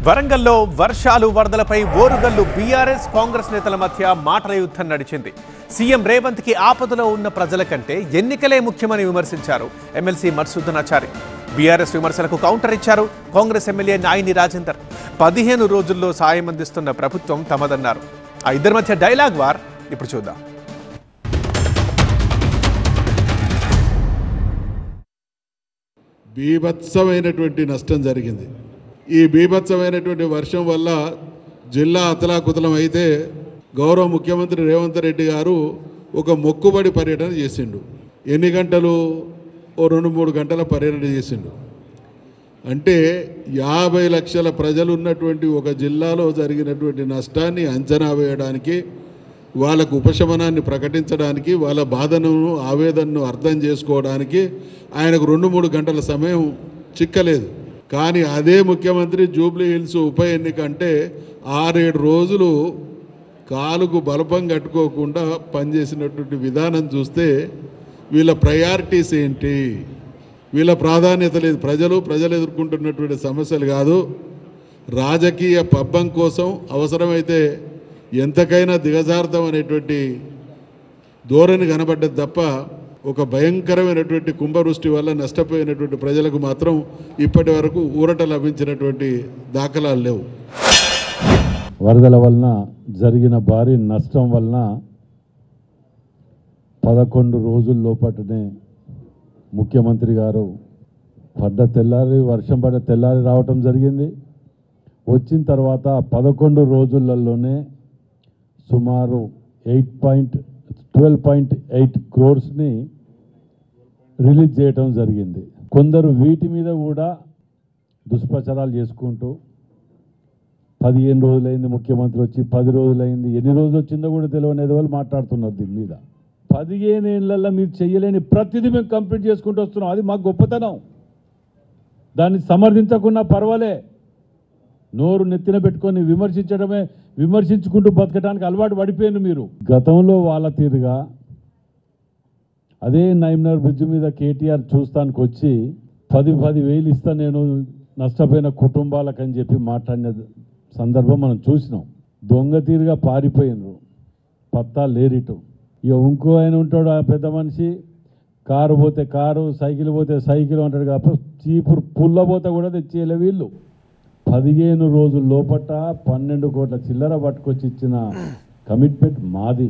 వరంగల్లో వర్షాలు వరదలపై ఓరుగల్లు బీఆర్ఎస్ కాంగ్రెస్ నేతల మధ్య మాటల యుద్ధం నడిచింది. సీఎం రేవంత్ కి ఆపదలో ఉన్న ప్రజల కంటే ఎన్నికలే ముఖ్యమని విమర్శించారు ఎమ్మెల్సీ మధుసూదనాచారి. బీఆర్ఎస్ విమర్శలకు కౌంటర్ ఇచ్చారు కాంగ్రెస్ ఎమ్మెల్యే నాయిని రాజేందర్. 15 రోజుల్లో సాయం అందిస్తున్న ప్రభుత్వం తమదన్నారు. ఆ ఇద్దరి మధ్య డైలాగ్ వార్ ఇప్పుడు చూద్దాం. బీభత్సమైనటువంటి నష్టం జరిగింది. ఈ బీభత్సమైనటువంటి వర్షం వల్ల జిల్లా అతలాకుతలం అయితే గౌరవ ముఖ్యమంత్రి రేవంత్ రెడ్డి గారు ఒక మొక్కుబడి పర్యటన చేసిండు. ఎన్ని గంటలు? ఓ 2-3 గంటల పర్యటన చేసిండు. అంటే 50 లక్షల ప్రజలు ఉన్నటువంటి ఒక జిల్లాలో జరిగినటువంటి నష్టాన్ని అంచనా వేయడానికి, వాళ్ళకు ఉపశమనాన్ని ప్రకటించడానికి, వాళ్ళ బాధను ఆవేదనను అర్థం చేసుకోవడానికి ఆయనకు 2-3 గంటల సమయం చిక్కలేదు. కానీ అదే ముఖ్యమంత్రి జూబ్లీ హిల్స్ ఉప ఎన్నిక అంటే 6-7 రోజులు కాలుకు బలపం కట్టుకోకుండా పనిచేసినటువంటి విధానం చూస్తే వీళ్ళ ప్రయారిటీస్ ఏంటి, వీళ్ళ ప్రాధాన్యత లేదు. ప్రజలు ఎదుర్కొంటున్నటువంటి సమస్యలు కాదు, రాజకీయ పబ్బం కోసం అవసరమైతే ఎంతకైనా దిగజారుతాం అనేటువంటి ధోరణి కనబడ్డది తప్ప ఒక భయంకరమైనటువంటి కుంభవృష్టి వల్ల నష్టపోయినటువంటి ప్రజలకు మాత్రం ఇప్పటి వరకు ఊరట లభించినటువంటి దాఖలాలు లేవు. వరదల వలన జరిగిన భారీ నష్టం వలన 11 రోజుల లోపటనే ముఖ్యమంత్రి గారు వర్షం పడ్డ తెల్లారి రావటం జరిగింది. వచ్చిన తర్వాత 11 రోజులలోనే సుమారు 12.8 క్రోర్స్ని రిలీజ్ చేయటం జరిగింది. కొందరు వీటి మీద కూడా దుష్ప్రచారాలు చేసుకుంటూ 15 రోజులైంది ముఖ్యమంత్రి వచ్చి, 10 రోజులైంది, ఎన్ని రోజులు వచ్చిందో కూడా తెలియనేది వాళ్ళు మాట్లాడుతున్నారు. దీని మీద 15 ఏళ్లలో మీరు చెయ్యలేని ప్రతిదీ మేము కంప్లీట్ చేసుకుంటూ వస్తున్నాం. అది మాకు గొప్పతనం. దాన్ని సమర్థించకున్నా పర్వాలే, నోరు నెత్తిన పెట్టుకొని విమర్శించుకుంటూ బతకడానికి అలవాటు పడిపోయారు మీరు. గతంలో వాళ్ళ తీరుగా అదే నైమ్నగర్ బ్రిడ్జ్ మీద కేటీఆర్ చూస్తానికి వచ్చి 10,000 ఇస్తా నేను నష్టపోయిన కుటుంబాలకని చెప్పి మాట్లాడిన సందర్భం మనం చూసినాం. దొంగ తీరుగా పారిపోయినరు, పత్తా లేరిటు. ఇక ఇంకో ఆయన ఉంటాడు, ఆ పెద్ద మనిషి, కారు పోతే కారు, సైకిల్ పోతే సైకిల్ అంటాడు. కాబట్టి చీపురు పుల్ల పోతే కూడా తెచ్చేయలే వీళ్ళు. 15 రోజుల లోపట 12 కోట్ల చిల్లర పట్టుకొచ్చి ఇచ్చిన కమిట్మెంట్ మాది.